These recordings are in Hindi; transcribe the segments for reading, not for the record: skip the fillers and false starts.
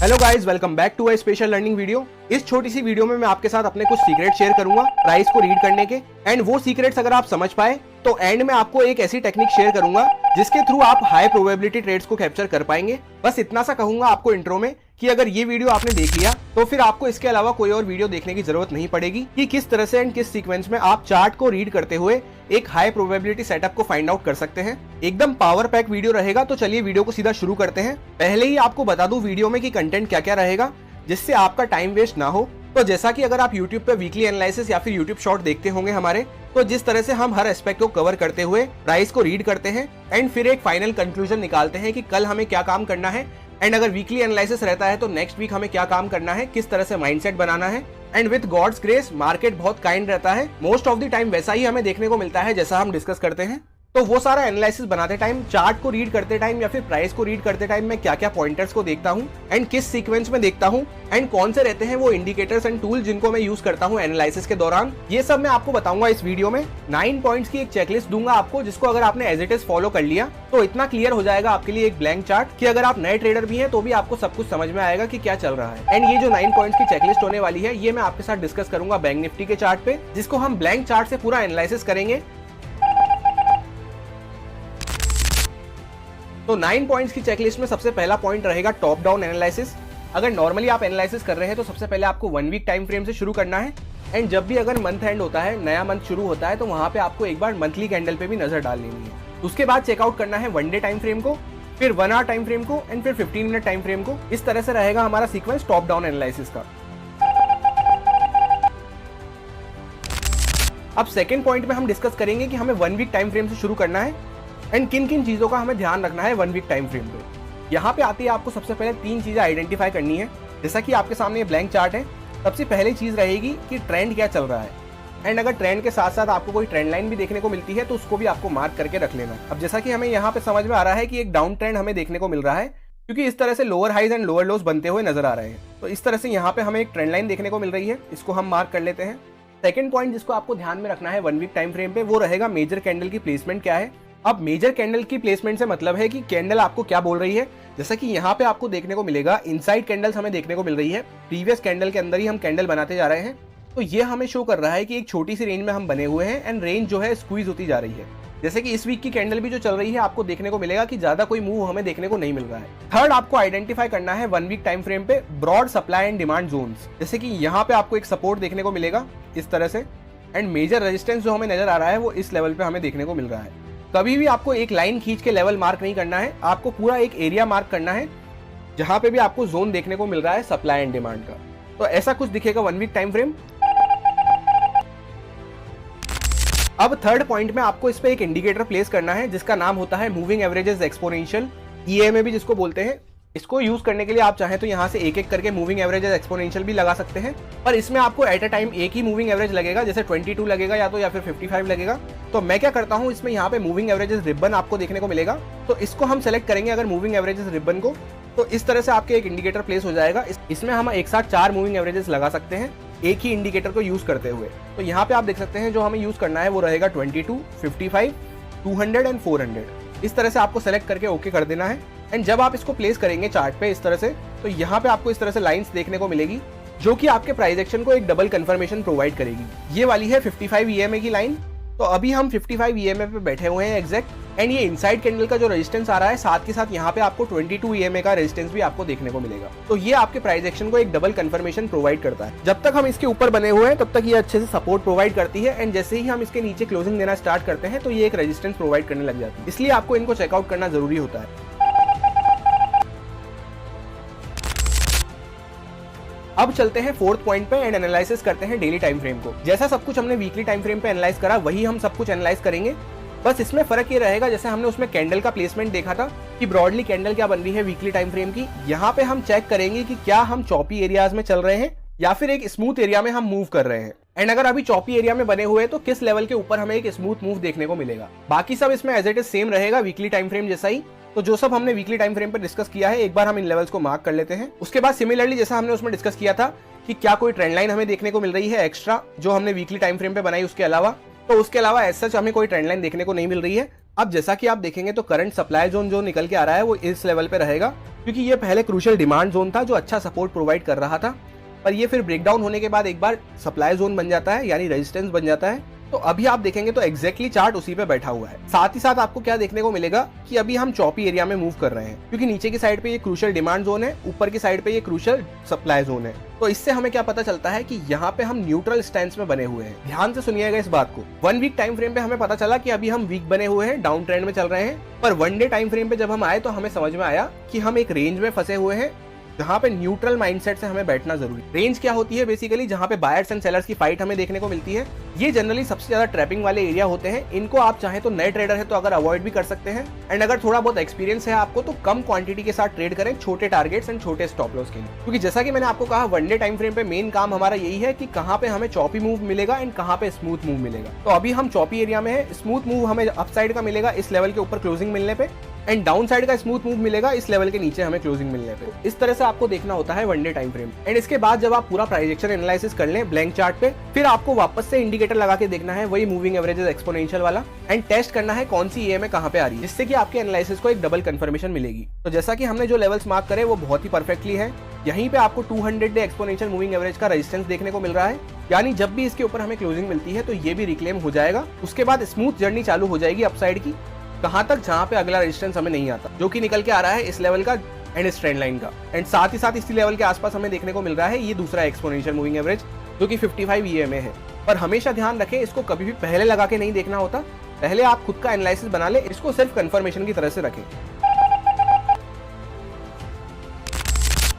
Hello guys, welcome back to a special learning video. इस छोटी सी वीडियो में मैं आपके साथ अपने कुछ सीक्रेट शेयर करूंगा प्राइस को रीड करने के। एंड वो सीक्रेट्स अगर आप समझ पाए तो एंड में आपको एक ऐसी टेक्निक शेयर करूंगा जिसके थ्रू आप हाई प्रोबेबिलिटी ट्रेड्स को कैप्चर कर पाएंगे। बस इतना सा कहूंगा आपको इंट्रो में कि अगर ये वीडियो आपने देख लिया तो फिर आपको इसके अलावा कोई और वीडियो देखने की जरूरत नहीं पड़ेगी कि किस तरह से एंड किस सीक्वेंस में आप चार्ट को रीड करते हुए एक हाई प्रोबेबिलिटी सेटअप को फाइंड आउट कर सकते हैं। एकदम पावर पैक वीडियो रहेगा, तो चलिए वीडियो को सीधा शुरू करते हैं। पहले ही आपको बता दूं वीडियो में कि कंटेंट क्या क्या रहेगा जिससे आपका टाइम वेस्ट ना हो। तो जैसा कि अगर आप YouTube पे वीकली एनालिसिस या फिर YouTube शॉर्ट देखते होंगे हमारे, तो जिस तरह से हम हर एस्पेक्ट को कवर करते हुए प्राइस को रीड करते हैं एंड फिर एक फाइनल कंक्लूजन निकालते हैं कि कल हमें क्या काम करना है। एंड अगर वीकली एनालिसिस रहता है तो नेक्स्ट वीक हमें क्या काम करना है, किस तरह से माइंडसेट बनाना है। And with God's grace market बहुत काइंड रहता है, मोस्ट ऑफ द टाइम वैसा ही हमें देखने को मिलता है जैसा हम डिस्कस करते हैं। तो वो सारा एनालिसिस बनाते टाइम, चार्ट को रीड करते टाइम या फिर प्राइस को रीड करते टाइम मैं क्या क्या पॉइंटर्स को देखता हूँ एंड किस सीक्वेंस में देखता हूँ एंड कौन से रहते हैं वो इंडिकेटर्स एंड टूल जिनको मैं यूज करता हूँ एनालिसिस के दौरान, ये सब मैं आपको बताऊंगा इस वीडियो में। 9 पॉइंट्स की एक चेकलिस्ट दूंगा आपको, जिसको अगर आपने एज इट इज फॉलो कर लिया तो इतना क्लियर हो जाएगा आपके लिए एक ब्लैंक चार्ट कि अगर आप नए ट्रेडर भी हैं तो भी आपको सब कुछ समझ में आएगा कि क्या चल रहा है। एंड ये जो 9 पॉइंट्स की चेकलिस्ट होने वाली है ये मैं आपके साथ डिस्कस करूंगा बैंक निफ्टी के चार्ट पे, जिसको हम ब्लैंक चार्ट से पूरा एनालिसिस करेंगे। तो 9 पॉइंट्स की चेकलिस्ट में सबसे पहला पॉइंट रहेगा टॉप डाउन एनालिसिस। अगर नॉर्मली आप एनालिसिस कर रहे हैं तो सबसे पहले आपको 1 वीक टाइम फ्रेम से शुरू करना है। एंड जब भी अगर मंथ एंड होता है, नया मंथ शुरू होता है, तो वहां पे आपको एक बार मंथली कैंडल पे भी नजर डाल लेनी है। उसके बाद चेकआउट करना है 1 डे टाइम फ्रेम को, फिर 1 आवर टाइम फ्रेम को एंड फिर 15 मिनट टाइम फ्रेम को। इस तरह से रहेगा हमारा सीक्वेंस टॉप डाउन एनालिसिस का। अब सेकेंड पॉइंट में हम डिस्कस करेंगे कि हमें 1 वीक टाइम फ्रेम से शुरू करना है एंड किन किन चीजों का हमें ध्यान रखना है 1 वीक टाइम फ्रेम पे। यहाँ पे आती है आपको सबसे पहले 3 चीजें आइडेंटिफाई करनी है। जैसा कि आपके सामने ब्लैंक चार्ट है, सबसे पहली चीज रहेगी कि ट्रेंड क्या चल रहा है। एंड अगर ट्रेंड के साथ साथ आपको कोई ट्रेंड लाइन भी देखने को मिलती है तो उसको भी आपको मार्क करके रख लेना। अब जैसा कि हमें यहाँ पे समझ में आ रहा है कि एक डाउन ट्रेंड हमें देखने को मिल रहा है, क्योंकि इस तरह से lower highs and lower lows बनते हुए नजर आ रहे हैं। तो इस तरह से यहाँ पे हमें एक ट्रेंड लाइन देखने को मिल रही है, इसको हम मार्क कर लेते हैं। सेकंड पॉइंट जिसको आपको ध्यान में रखना है 1 वीक टाइम फ्रेम पे, वो रहेगा मेजर कैंडल की प्लेसमेंट क्या है। अब मेजर कैंडल की प्लेसमेंट से मतलब है कि कैंडल आपको क्या बोल रही है। जैसा कि यहाँ पे आपको देखने को मिलेगा इनसाइड कैंडल्स हमें देखने को मिल रही है, प्रीवियस कैंडल के अंदर ही हम कैंडल बनाते जा रहे हैं। तो ये हमें शो कर रहा है कि एक छोटी सी रेंज में हम बने हुए हैं एंड रेंज जो है स्क्वीज होती जा रही है। जैसे कि इस वीक की कैंडल भी जो चल रही है आपको देखने को मिलेगा कि ज्यादा कोई मूव हमें देखने को नहीं मिल रहा है। थर्ड आपको आइडेंटिफाई करना है 1 वीक टाइम फ्रेम पे broad supply and demand zones. जैसे कि यहाँ पे आपको एक सपोर्ट देखने को मिलेगा इस तरह से, एंड मेजर रेजिस्टेंस जो हमें नजर आ रहा है वो इस लेवल पे हमें देखने को मिल रहा है। कभी भी आपको एक लाइन खींच के लेवल मार्क नहीं करना है, आपको पूरा एक एरिया मार्क करना है जहां पे भी आपको जोन देखने को मिल रहा है सप्लाई एंड डिमांड का। तो ऐसा कुछ दिखेगा 1 वीक टाइम फ्रेम। अब थर्ड पॉइंट में आपको इस पे एक इंडिकेटर प्लेस करना है जिसका नाम होता है मूविंग एवरेजेस एक्सपोनेंशियल, EMA भी जिसको बोलते हैं। इसको यूज करने के लिए आप चाहें तो यहाँ से एक एक करके मूविंग एवरेजेस एक्सपोनेंशियल भी लगा सकते हैं, पर इसमें आपको एट अ टाइम एक ही मूविंग एवरेज लगेगा, जैसे 22 लगेगा या फिर 55 लगेगा। तो मैं क्या करता हूँ, इसमें यहाँ पे मूविंग एवरेजेस रिबन आपको देखने को मिलेगा, तो इसको हम सेलेक्ट करेंगे अगर मूविंग एवरेजेस रिबन को, तो इस तरह से आपके एक इंडिकेटर प्लेस हो जाएगा। इसमें हम एक साथ 4 मूविंग एवरेजेस लगा सकते हैं एक ही इंडिकेटर को यूज करते हुए। तो यहाँ पे आप देख सकते हैं जो हमें यूज करना है वो रहेगा 22, 55, 200 एंड 400। इस तरह से आपको सेलेक्ट करके ओके कर देना है। एंड जब आप इसको प्लेस करेंगे चार्ट पे इस तरह से, तो यहाँ पे आपको इस तरह से लाइंस देखने को मिलेगी जो कि आपके प्राइस एक्शन को एक डबल कंफर्मेशन प्रोवाइड करेगी। ये वाली है 55 EMA की लाइन। तो अभी हम 55 EMA पे बैठे हुए हैं एग्जैक्ट, एंड ये इनसाइड कैंडल का जो रेजिस्टेंस आ रहा है साथ के साथ यहाँ पे आपको 22 EMA का रेजिस्टेंस भी आपको देखने को मिलेगा। तो ये आपके प्राइस एक्शन को एक डबल कंफर्मेशन प्रोवाइड करता है। जब तक हम इसके ऊपर बने हुए हैं तब तक ये अच्छे से सपोर्ट प्रोवाइड करती है, एंड जैसे ही हम इसके नीचे क्लोजिंग देना स्टार्ट करते हैं तो ये एक रेजिस्टेंस प्रोवाइड करने लग जाती है। इसलिए आपको इनको चेकआउट करना जरूरी होता है। अब चलते हैं फोर्थ पॉइंट पे एंड एनालिसिस करते हैं डेली टाइम फ्रेम को। जैसा सब कुछ हमने वीकली टाइम फ्रेम पे एनालाइज करा वही हम सब कुछ एनालाइज करेंगे, बस इसमें फर्क ये रहेगा जैसे हमने उसमें कैंडल का प्लेसमेंट देखा था कि ब्रॉडली कैंडल क्या बन रही है वीकली टाइम फ्रेम की। यहाँ पे हम चेक करेंगे कि क्या हम चॉपी एरियाज में चल रहे हैं या फिर एक स्मूथ एरिया में हम मूव कर रहे हैं। एंड अगर अभी चॉपी एरिया में बने हुए हैं तो किस लेवल के ऊपर हमें एक स्मूथ मूव देखने को मिलेगा। बाकी सब इसमें एज इट इज सेम रहेगा वीकली टाइम फ्रेम जैसा ही। तो जो सब हमने वीकली टाइम फ्रेम पर डिस्कस किया है एक बार हम इन लेवल्स को मार्क कर लेते हैं। उसके बाद सिमिलरली जैसा हमने उसमें डिस्कस किया था कि क्या कोई ट्रेंड लाइन हमें देखने को मिल रही है एक्स्ट्रा जो हमने वीकली टाइम फ्रेम पे बनाई उसके अलावा, तो उसके अलावा एज सच हमें कोई ट्रेंड लाइन देखने को नहीं मिल रही है। अब जैसा कि आप देखेंगे तो करंट सप्लाई जोन जो निकल के आ रहा है वो इस लेवल पे रहेगा, क्योंकि ये पहले क्रूशियल डिमांड जोन था जो अच्छा सपोर्ट प्रोवाइड कर रहा था, पर ये फिर ब्रेकडाउन होने के बाद एक बार सप्लाई जोन बन जाता है, यानी रेजिस्टेंस बन जाता है। तो अभी आप देखेंगे तो एग्जैक्टली चार्ट उसी पे बैठा हुआ है। साथ ही साथ आपको क्या देखने को मिलेगा कि अभी हम चॉपी एरिया में मूव कर रहे हैं, क्योंकि नीचे की साइड पे ये क्रूशियल डिमांड जोन है, ऊपर की साइड पे ये क्रूशियल सप्लाई जोन है। तो इससे हमें क्या पता चलता है कि यहाँ पे हम न्यूट्रल स्टैंस में बने हुए हैं। ध्यान से सुनिएगा इस बात को। 1 वीक टाइम फ्रेम पे हमें पता चला कि अभी हम वीक बने हुए हैं, डाउन ट्रेंड में चल रहे हैं, पर 1 डे टाइम फ्रेम पे जब हम आए तो हमें समझ में आया कि हम एक रेंज में फंसे हुए हैं, जहां पे न्यूट्रल माइंडसेट से हमें बैठना जरूरी। रेंज क्या होती है? बेसिकली जहां पे बायर्स एंड सेलर्स की फाइट हमें देखने को मिलती है। ये जनरली सबसे ज्यादा ट्रैपिंग वाले एरिया होते हैं। इनको आप चाहे तो नए ट्रेडर है तो अगर अवॉइड भी कर सकते हैं, एंड अगर थोड़ा बहुत एक्सपीरियंस है आपको तो कम क्वांटिटी के साथ ट्रेड करें, छोटे टारगेट्स एंड छोटे स्टॉप लॉस के लिए। क्योंकि जैसा कि मैंने आपको कहा 1 डे टाइम फ्रेम पे मेन काम हमारा यही है कि कहां पे हमें चॉपी मूव मिलेगा एंड कहां पे स्मूथ मूव मिलेगा। तो अभी हम चॉपी एरिया में है। स्मूथ मूव हमें अपसाइड का मिलेगा इस लेवल के ऊपर क्लोजिंग मिलने पे, एंड डाउन साइड का स्मूथ मूव मिलेगा इस लेवल के नीचे हमें क्लोजिंग मिलने पे। इस तरह से आपको देखना होता है 1 डे टाइम फ्रेम। एंड इसके बाद जब आप पूरा प्राइस एक्शन एनालिसिस कर लें ब्लैंक चार्ट पे, फिर आपको वापस से इंडिकेटर लगा के देखना है वही मूविंग एवरेजेस एक्सपोनेंशियल वाला, एंड टेस्ट करना है कौन सी ईएमए कहां पे आ रही है, जिससे कि आपके एनालिसिस को एक डबल कंफर्मेशन मिलेगी। तो जैसा कि हमने जो लेवल्स मार्क करे वो बहुत ही परफेक्टली है। यहीं पे आपको 200 डे एक्सपोनेंशियल मूविंग एवरेज का रेजिस्टेंस देखने को मिल रहा है, यानी जब भी इसके ऊपर हमें क्लोजिंग मिलती है तो ये भी रिक्लेम हो जाएगा। उसके बाद स्मूथ जर्नी चालू हो जाएगी अपसाइड की, कहां तक? जहां पे अगला रेजिस्टेंस हमें नहीं आता, जो कि निकल के आ रहा है इस लेवल का एंड इस ट्रेंड लाइन का। एंड साथ ही साथ इसी लेवल के आसपास हमें देखने को मिल रहा है ये दूसरा एक्सपोनेंशियल मूविंग एवरेज जो कि 55 ईएमए है। पर हमेशा ध्यान रखें, इसको कभी भी पहले लगा के नहीं देखना होता। पहले आप खुद का एनालिसिस बना ले, इसको सिर्फ कंफर्मेशन की तरह से रखें।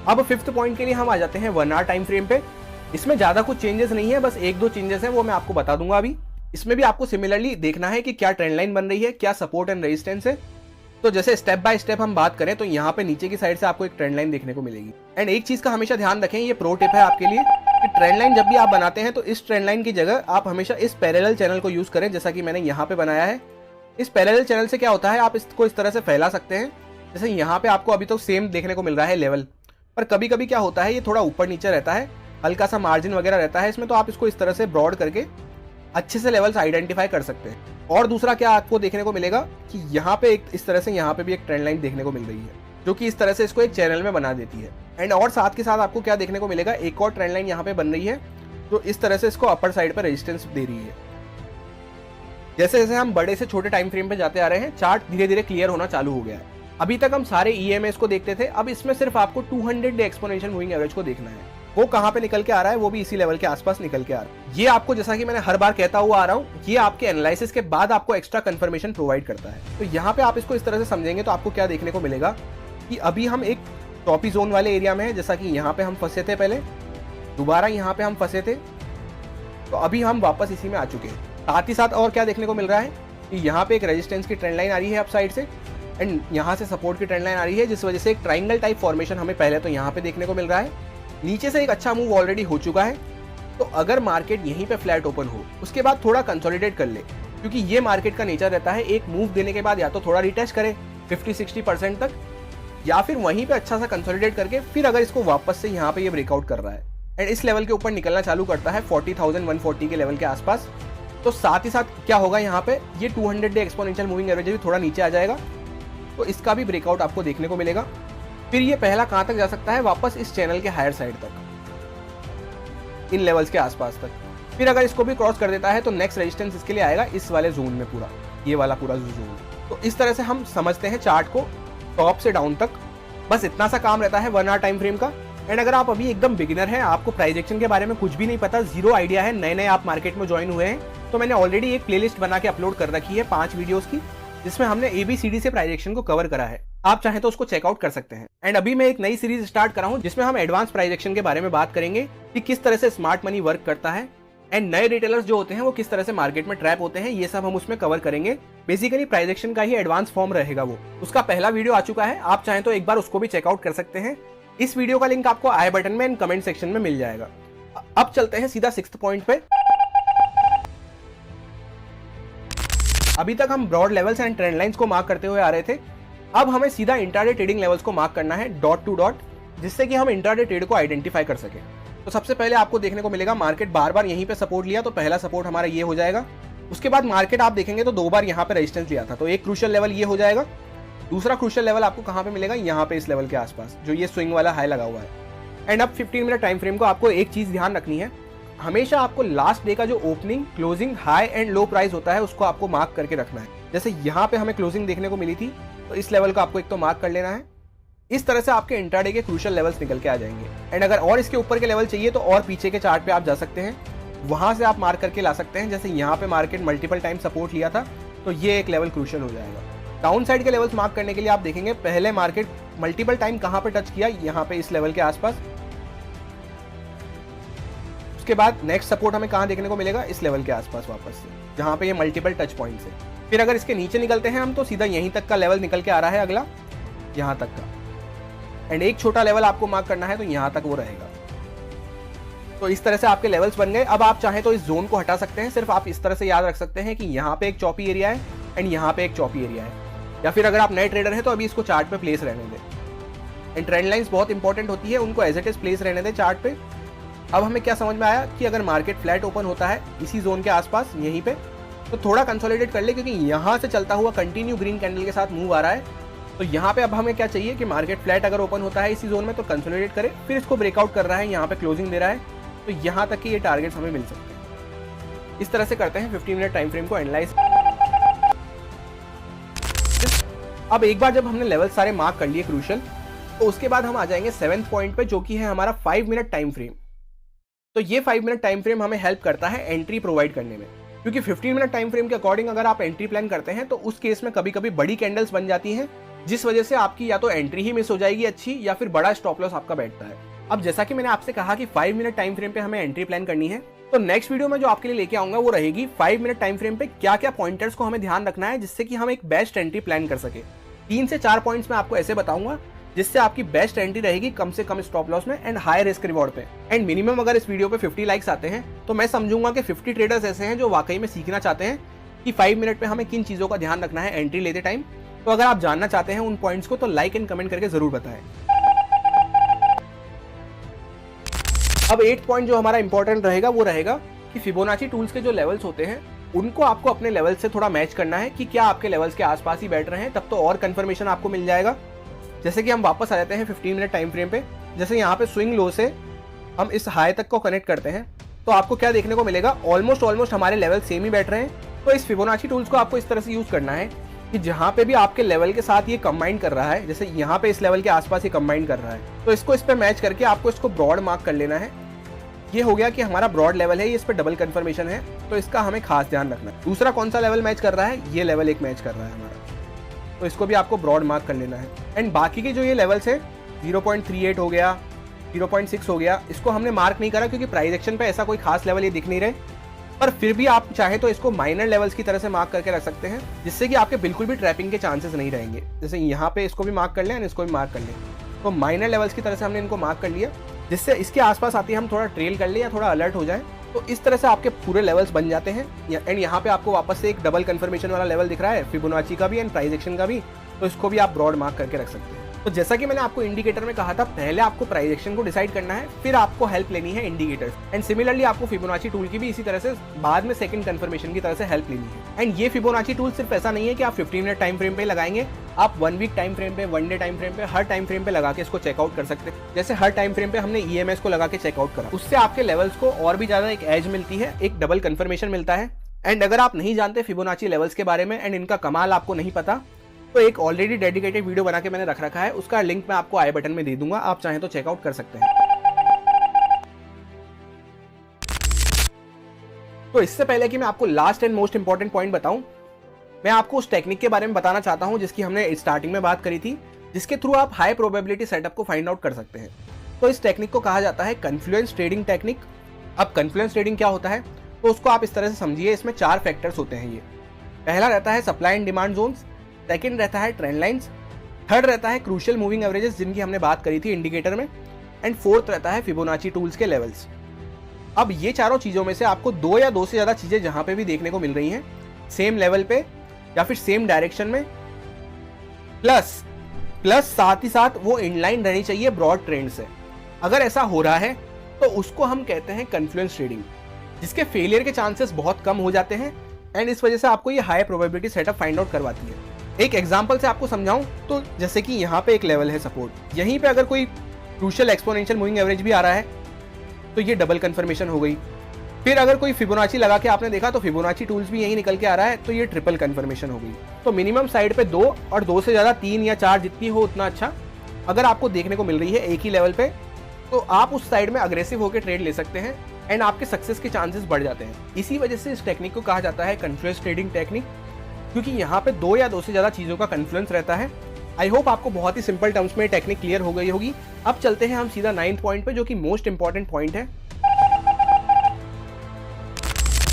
अब 5th पॉइंट के लिए हम आ जाते हैं 1 आवर टाइम फ्रेम पे। इसमें ज्यादा कुछ चेंजेस नहीं है, बस 1-2 चेंजेस है, वो मैं आपको बता दूंगा अभी। इसमें भी आपको सिमिलरली देखना है कि क्या ट्रेंड लाइन बन रही है, क्या सपोर्ट एंड रेजिस्टेंस है। तो जैसे स्टेप बाय स्टेप हम बात करें तो यहाँ पे नीचे की साइड से आपको एक ट्रेंड लाइन देखने को मिलेगी। एंड एक चीज का हमेशा ध्यान रखें, ये प्रो टिप है आपके लिए, कि ट्रेंड लाइन जब भी आप बनाते हैं तो इस ट्रेंड लाइन की जगह आप हमेशा इस पैरेलल चैनल को यूज करें, जैसा कि मैंने यहाँ पे बनाया है। इस पैरेलल चैनल से क्या होता है, आप इसको इस तरह से फैला सकते हैं। जैसे यहाँ पे आपको अभी तो सेम देखने को मिल रहा है लेवल, पर कभी कभी क्या होता है ये थोड़ा ऊपर नीचे रहता है, हल्का सा मार्जिन वगैरह रहता है इसमें, तो आप इसको इस तरह से ब्रॉड करके अच्छे से लेवल्स आइडेंटिफाई कर सकते हैं। और दूसरा क्या आपको देखने को मिलेगा कि यहाँ पे एक इस तरह से यहाँ पे भी एक ट्रेंड लाइन देखने को मिल रही है, जो कि इस तरह से इसको एक चैनल में बना देती है। एंड और साथ के साथ आपको क्या देखने को मिलेगा, एक और ट्रेंड लाइन यहाँ पे बन रही है जो इस तरह से इसको अपर साइड पर रेजिस्टेंस दे रही है। जैसे जैसे हम बड़े से छोटे टाइम फ्रेम पे जाते आ रहे हैं, चार्ट धीरे धीरे क्लियर होना चालू हो गया है। अभी तक हम सारे ईएमएस को देखते थे, अब इसमें सिर्फ आपको 200 डे एक्सपोनेंशियल मूविंग एवरेज को देखना है। वो कहां पे निकल के आ रहा है, वो भी इसी लेवल के आसपास निकल के आ रहा है। ये आपको, जैसा कि मैंने हर बार कहता हुआ आ रहा हूँ, ये आपके एनालिसिस के बाद आपको एक्स्ट्रा कंफर्मेशन प्रोवाइड करता है। तो यहाँ पे आप इसको इस तरह से समझेंगे तो आपको क्या देखने को मिलेगा कि अभी हम एक टॉपी जोन वाले एरिया में है, जैसा कि यहाँ पे हम फंसे थे पहले, दोबारा यहाँ पे हम फंसे थे, तो अभी हम वापस इसी में आ चुके हैं। साथ ही साथ और क्या देखने को मिल रहा है कि यहाँ पे एक रेजिस्टेंस की ट्रेंड लाइन आ रही है अप साइड से, एंड यहाँ से सपोर्ट की ट्रेंड लाइन आ रही है, जिस वजह से एक ट्राइंगल टाइप फॉर्मेशन हमें पहले तो यहाँ पे देखने को मिल रहा है। नीचे से एक अच्छा मूव ऑलरेडी हो चुका है, तो अगर मार्केट यहीं पे फ्लैट ओपन हो, उसके बाद थोड़ा कंसोलिडेट कर ले, क्योंकि ये मार्केट का नेचर रहता है, एक मूव देने के बाद या तो थोड़ा रिटेस्ट करे 50-60% तक, या फिर वहीं पे अच्छा सा कंसोलिडेट करके फिर अगर इसको वापस से यहाँ पे ये ब्रेकआउट कर रहा है एंड इस लेवल के ऊपर निकलना चालू करता है 40,140 के लेवल के आसपास, तो साथ ही साथ क्या होगा, यहाँ पे ये 200 डे एक्सपोनेंशियल मूविंग एवरेज भी थोड़ा नीचे आ जाएगा, तो इसका भी ब्रेकआउट आपको देखने को मिलेगा। फिर ये पहला कहां तक जा सकता है, वापस इस चैनल के हायर साइड तक, इन लेवल्स के आसपास तक। फिर अगर इसको भी क्रॉस कर देता है तो नेक्स्ट रेजिस्टेंस इसके लिए आएगा इस वाले जोन में, पूरा ये वाला पूरा जोन। तो इस तरह से हम समझते हैं चार्ट को टॉप से डाउन तक। बस इतना सा काम रहता है 1 आवर टाइम फ्रेम का। एंड अगर आप अभी एकदम बिगिनर हैं, आपको प्राइस एक्शन के बारे में कुछ भी नहीं पता, जीरो आइडिया है, नए नए आप मार्केट में ज्वाइन हुए हैं, तो मैंने ऑलरेडी एक प्लेलिस्ट बना के अपलोड कर रखी है 5 वीडियोस की, जिसमें हमने ABCD से प्राइस एक्शन को कवर करा है। आप चाहें तो उसको चेकआउट कर सकते हैं। एंड अभी मैं एक नई सीरीज स्टार्ट कर रहा हूं, जिसमें हम एडवांस प्राइस एक्शन के बारे में बात करेंगे कि किस तरह से स्मार्ट मनी वर्क करता है, एंड नए रिटेलर्स जो होते हैं वो किस तरह से मार्केट में ट्रैप होते हैं, ये सब हम उसमें कवर करेंगे। बेसिकली प्राइस एक्शन का ही एडवांस फॉर्म रहेगा वो। उसका पहला वीडियो आ चुका है, आप चाहें तो एक बार उसको भी चेकआउट कर सकते हैं। इस वीडियो का लिंक आपको आई बटन में एंड कमेंट सेक्शन में मिल जाएगा। अब चलते हैं सीधा 6th पॉइंट पे। अभी तक हम broad levels and trend lines को मार्क करते हुए आ रहे थे, अब हमें सीधा इंट्राडे ट्रेडिंग लेवल्स को मार्क करना है डॉट टू डॉट, जिससे कि हम इंट्राडे ट्रेड को आइडेंटिफाई कर सकें। तो सबसे पहले आपको देखने को मिलेगा मार्केट बार बार यहीं पे सपोर्ट लिया, तो पहला सपोर्ट हमारा ये हो जाएगा। उसके बाद मार्केट आप देखेंगे तो 2 बार यहाँ पे रेजिस्टेंस लिया था, तो एक क्रूशियल लेवल ये हो जाएगा। दूसरा क्रूशियल लेवल आपको कहाँ पे मिलेगा, यहाँ पे इस लेवल के आसपास जो ये स्विंग वाला हाई लगा हुआ है। एंड अब 15 मिनट टाइम फ्रेम को आपको एक चीज ध्यान रखनी है, हमेशा आपको लास्ट डे का जो opening, closing, high and low price होता है उसको आपको मार्क करके रखना है। जैसे यहाँ पे हमें क्लोजिंग देखने को मिली थी, तो इस लेवल को आपको एक तो मार्क कर लेना है। इस तरह से आपके इंट्राडे के क्रूशियल लेवल्स निकल के आ जाएंगे। एंड अगर और इसके ऊपर के लेवल चाहिए तो और पीछे के चार्ट पे आप जा सकते हैं, वहां से आप मार्क करके ला सकते हैं। जैसे यहाँ पे मार्केट मल्टीपल टाइम सपोर्ट लिया था, तो ये एक लेवल क्रूशियल हो जाएगा। डाउन साइड के लेवल्स मार्क करने के लिए आप देखेंगे पहले मार्केट मल्टीपल टाइम कहाँ पे टच किया, यहाँ पे इस लेवल के आसपास। उसके बाद नेक्स्ट सपोर्ट हमें कहाँ देखने को मिलेगा, इस लेवल के आसपास वापस से, जहाँ पे ये मल्टीपल टच पॉइंट्स है। फिर अगर इसके नीचे निकलते हैं हम, तो सीधा यहीं तक का लेवल निकल के आ रहा है अगला, यहाँ तक का। एंड एक छोटा लेवल आपको मार्क करना है, तो यहाँ तक वो रहेगा। तो इस तरह से आपके लेवल्स बन गए। अब आप चाहें तो इस जोन को हटा सकते हैं, सिर्फ आप इस तरह से याद रख सकते हैं कि यहाँ पे एक चॉपी एरिया है एंड यहाँ पे एक चॉपी एरिया है। या फिर अगर आप नए ट्रेडर हैं तो अभी इसको चार्ट पे प्लेस रहने दें। एंड ट्रेंड लाइंस बहुत इंपॉर्टेंट होती है, उनको एज इट इज प्लेस रहने दें चार्ट पे। अब हमें क्या समझ में आया कि अगर मार्केट फ्लैट ओपन होता है इसी जोन के आसपास यहीं पे, तो थोड़ा कंसोलिडेट कर ले, क्योंकि यहाँ से चलता हुआ कंटिन्यू ग्रीन कैंडल के साथ मूव आ रहा है। तो यहाँ पे अब हमें क्या चाहिए कि मार्केट फ्लैट अगर ओपन होता है इसी जोन में तो कंसोलिडेट करे, फिर इसको ब्रेकआउट कर रहा है, यहाँ पे क्लोजिंग दे रहा है, तो यहाँ तक के ये टारगेट्स हमें मिल सकते हैं। इस तरह से करते हैं 15 मिनट टाइम फ्रेम को एनालाइज। अब एक बार जब हमने लेवल सारे मार्क कर लिए क्रूशियल, तो उसके बाद हम आ जाएंगे 7th पॉइंट पे, जो कि है हमारा 5 मिनट टाइम फ्रेम। तो ये 5 मिनट टाइम फ्रेम हमें हेल्प करता है एंट्री प्रोवाइड करने में, क्योंकि 15 मिनट टाइम फ्रेम के अकॉर्डिंग अगर आप एंट्री प्लान करते हैं तो उस केस में कभी कभी बड़ी कैंडल्स बन जाती हैं, जिस वजह से आपकी या तो एंट्री ही मिस हो जाएगी अच्छी, या फिर बड़ा स्टॉप लॉस आपका बैठता है। अब जैसा कि मैंने आपसे कहा कि 5 मिनट टाइम फ्रेम पे हमें एंट्री प्लान करनी है, तो नेक्स्ट वीडियो में जो आपके लिए लेके आऊंगा वो रहेगी 5 मिनट टाइम फ्रेम पे क्या क्या पॉइंटर्स को हमें ध्यान रखना है, जिससे कि हम एक बेस्ट एंट्री प्लान कर सके। 3 से 4 पॉइंट्स में आपको ऐसे बताऊंगा जिससे आपकी बेस्ट एंट्री रहेगी कम से कम स्टॉप लॉस में एंड हाई रिस्क रिवॉर्ड पे। एंड मिनिमम अगर इस वीडियो पे 50 लाइक्स आते हैं तो मैं समझूंगा कि 50 ट्रेडर्स ऐसे हैं जो वाकई में सीखना चाहते हैं कि 5 मिनट पे हमें किन चीजों का ध्यान रखना है एंट्री लेते टाइम। तो अगर आप जानना चाहते हैं उन पॉइंट्स को, तो लाइक एंड कमेंट करके जरूर बताएं। अब 8th पॉइंट जो हमारा इंपॉर्टेंट रहेगा वो रहेगा कि फिबोनाची टूल्स के जो लेवल्स होते हैं उनको आपको अपने लेवल से थोड़ा मैच करना है कि क्या आपके लेवल्स के आसपास ही बैठ रहे हैं, तब तो और कंफर्मेशन आपको मिल जाएगा। जैसे कि हम वापस आ जाते हैं 15 मिनट टाइम फ्रेम पे। जैसे यहाँ पे स्विंग लो से हम इस हाई तक को कनेक्ट करते हैं, तो आपको क्या देखने को मिलेगा, ऑलमोस्ट हमारे लेवल सेम ही बैठ रहे हैं। तो इस फिबोनाची टूल्स को आपको इस तरह से यूज करना है कि जहाँ पे भी आपके लेवल के साथ ये कंबाइन कर रहा है, जैसे यहाँ पे इस लेवल के आसपास ये कंबाइन कर रहा है, तो इसको इस पे मैच करके आपको इसको ब्रॉड मार्क कर लेना है। ये हो गया कि हमारा ब्रॉड लेवल है, ये इस पे डबल कंफर्मेशन है, तो इसका हमें खास ध्यान रखना है। दूसरा कौन सा लेवल मैच कर रहा है, ये लेवल एक मैच कर रहा है हमारा, तो इसको भी आपको ब्रॉड मार्क कर लेना है। एंड बाकी के जो ये लेवल्स है 0.38 हो गया, 0.6 हो गया, इसको हमने मार्क नहीं करा क्योंकि प्राइस एक्शन पे ऐसा कोई खास लेवल ये दिख नहीं रहे, पर फिर भी आप चाहे तो इसको माइनर लेवल्स की तरह से मार्क करके रख सकते हैं, जिससे कि आपके बिल्कुल भी ट्रैपिंग के चांसेस नहीं रहेंगे। जैसे यहाँ पे इसको भी मार्क कर लें और इसको भी मार्क कर लें, तो माइनर लेवल्स की तरह से हमने इनको मार्क कर लिया, जिससे इसके आसपास आते ही हम थोड़ा ट्रेल कर ले या थोड़ा अलर्ट हो जाए, तो इस तरह से आपके पूरे लेवल्स बन जाते हैं। एंड यहाँ पे आपको वापस से एक डबल कंफर्मेशन वाला लेवल दिख रहा है, फिबोनाची का भी एंड प्राइस एक्शन का भी, तो इसको भी आप ब्रॉड मार्क करके रख सकते हैं। तो जैसा कि मैंने आपको इंडिकेटर में कहा था, पहले आपको प्राइस एक्शन को डिसाइड करना है, फिर आपको हेल्प लेनी है इंडिकेटर्स। एंड सिमिलरली आपको फिबोनाची टूल की भी इसी तरह से बाद में सेकंड कंफर्मेशन की तरह से हेल्प लेनी है। एंड ये फिबोनाची टूल सिर्फ ऐसा नहीं है कि आप 15 मिनट टाइम फ्रेम पे लगाएंगे, आप 1 वीक टाइम फ्रेम पे, 1 डे टाइम फ्रेम पे, हर टाइम फ्रेम पे लगा के इसको चेकआउट कर सकते हैं। जैसे हर टाइम फ्रेम पे हमने EMS को लगा के चेकआउट करा, उससे आपके लेवल्स को और भी ज्यादा एक एज मिलती है, एक डबल कंफर्मेशन मिलता है। एंड अगर आप नहीं जानते फिबोनाची लेवल्स के बारे में एंड इनका कमाल आपको नहीं पता, तो एक ऑलरेडी डेडिकेटेड वीडियो बना के मैंने रख रखा है, उसका लिंक मैं आपको आई बटन में दे दूंगा, आप चाहें तो चेकआउट कर सकते हैं। तो इससे पहले कि मैं आपको last and most important point बताऊं, मैं आपको उस टेक्निक के बारे में बताना चाहता हूं जिसकी हमने स्टार्टिंग में बात करी थी, जिसके थ्रू आप हाई प्रोबेबिलिटी सेटअप को फाइंड आउट कर सकते हैं। तो इस टेक्निक को कहा जाता है कन्फ्लुएंस ट्रेडिंग टेक्निक। अब कन्फ्लुएंस ट्रेडिंग क्या होता है, तो उसको आप इस तरह से समझिए, इसमें 4 फैक्टर्स होते हैं। ये पहला रहता है supply and demand zones, second रहता है ट्रेंड लाइंस, थर्ड रहता है क्रूशियल मूविंग एवरेजेस जिनकी हमने बात करी थी इंडिकेटर में, एंड फोर्थ रहता है फिबोनाची टूल्स के लेवल्स। अब ये चारों चीजों में से आपको 2 या 2 से ज्यादा चीजें जहां पे भी देखने को मिल रही हैं, सेम लेवल पे या फिर सेम डायरेक्शन में, प्लस साथ ही साथ वो इनलाइन रहनी चाहिए ब्रॉड ट्रेंड से। अगर ऐसा हो रहा है तो उसको हम कहते हैं कन्फ्लुएंस ट्रेडिंग, जिसके फेलियर के चांसेस बहुत कम हो जाते हैं, एंड इस वजह से आपको ये high probability setup find out करवाती है। एक एग्जांपल से आपको समझाऊं तो जैसे कि यहाँ पे एक लेवल है सपोर्ट, यहीं पे अगर कोई क्रूशियल एक्सपोनेंशियल मूविंग एवरेज भी आ रहा है तो ये डबल कंफर्मेशन हो गई। फिर अगर कोई फिबोनाची लगा के आपने देखा तो फिबोनाची टूल्स भी यहीं निकल के आ रहा है तो ये ट्रिपल कंफर्मेशन हो गई। तो मिनिमम साइड पे 2 और 2 से ज़्यादा 3 या 4 जितनी हो उतना अच्छा अगर आपको देखने को मिल रही है एक ही लेवल पे, तो आप उस साइड में अग्रेसिव होकर ट्रेड ले सकते हैं एंड आपके सक्सेस के चांसेस बढ़ जाते हैं। इसी वजह से इस टेक्निक को कहा जाता है कन्फ्लुएंस ट्रेडिंग टेक्निक, क्योंकि यहाँ पे 2 या 2 से ज़्यादा चीज़ों का कन्फ्लुएंस रहता है। आई होप आपको बहुत ही सिंपल टर्म्स में टेक्निक क्लियर हो गई होगी। अब चलते हैं हम सीधा 9th पॉइंट पे, जो कि मोस्ट इंपॉर्टेंट पॉइंट है।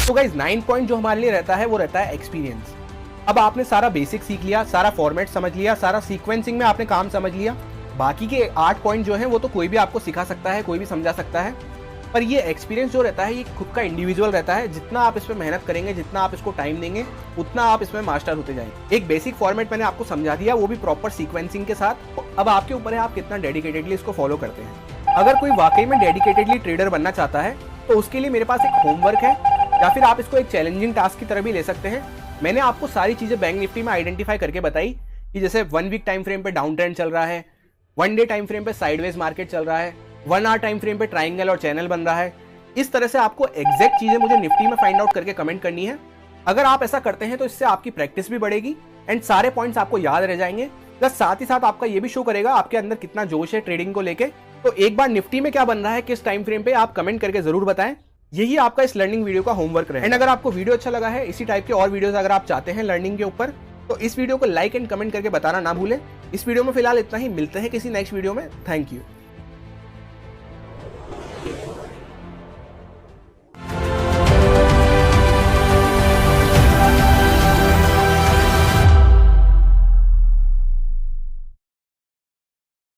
तो गाइस 9th पॉइंट जो हमारे लिए रहता है वो रहता है एक्सपीरियंस। अब आपने सारा बेसिक सीख लिया, सारा फॉर्मेट समझ लिया, सारा सीक्वेंसिंग में आपने काम समझ लिया। बाकी के 8 पॉइंट जो हैं वो तो कोई भी आपको सिखा सकता है, कोई भी समझा सकता है, पर ये एक्सपीरियंस जो रहता है ये खुद का इंडिविजुअल रहता है। जितना आप इस पर मेहनत करेंगे, जितना आप इसको टाइम देंगे, उतना आप इसमें मास्टर होते जाएंगे। एक बेसिक फॉर्मेट मैंने आपको समझा दिया, वो भी प्रॉपर सीक्वेंसिंग के साथ। अब आपके ऊपर है आप कितना डेडिकेटेडली इसको फॉलो करते हैं। अगर कोई वाकई में डेडिकेटेडली ट्रेडर बनना चाहता है तो उसके लिए मेरे पास एक होमवर्क है, या फिर आप इसको एक चैलेंजिंग टास्क की तरह भी ले सकते हैं। मैंने आपको सारी चीज़ें बैंक निफ्टी में आइडेंटिफाई करके बताई कि जैसे 1 वीक टाइम फ्रेम पे डाउन ट्रेंड चल रहा है, 1 डे टाइम फ्रेम पे साइडवेज मार्केट चल रहा है, 1 आवर टाइम फ्रेम पे ट्राइंगल और चैनल बन रहा है। इस तरह से आपको एग्जैक्ट चीज़ें मुझे निफ्टी में फाइंड आउट करके कमेंट करनी है। अगर आप ऐसा करते हैं तो इससे आपकी प्रैक्टिस भी बढ़ेगी एंड सारे पॉइंट्स आपको याद रह जाएंगे, प्लस साथ ही साथ आपका ये भी शो करेगा आपके अंदर कितना जोश है ट्रेडिंग को लेके। तो एक बार निफ्टी में क्या बन रहा है किस टाइम फ्रेम पे, आप कमेंट करके जरूर बताएं। यही आपका इस लर्निंग वीडियो का होमवर्क रहे। एंड अगर आपको वीडियो अच्छा लगा है, इसी टाइप के और वीडियोस अगर आप चाहते हैं लर्निंग के ऊपर, तो इस वीडियो को लाइक एंड कमेंट करके बताना ना भूलें। इस वीडियो में फिलहाल इतना ही, मिलते हैं किसी नेक्स्ट वीडियो में। Thank you.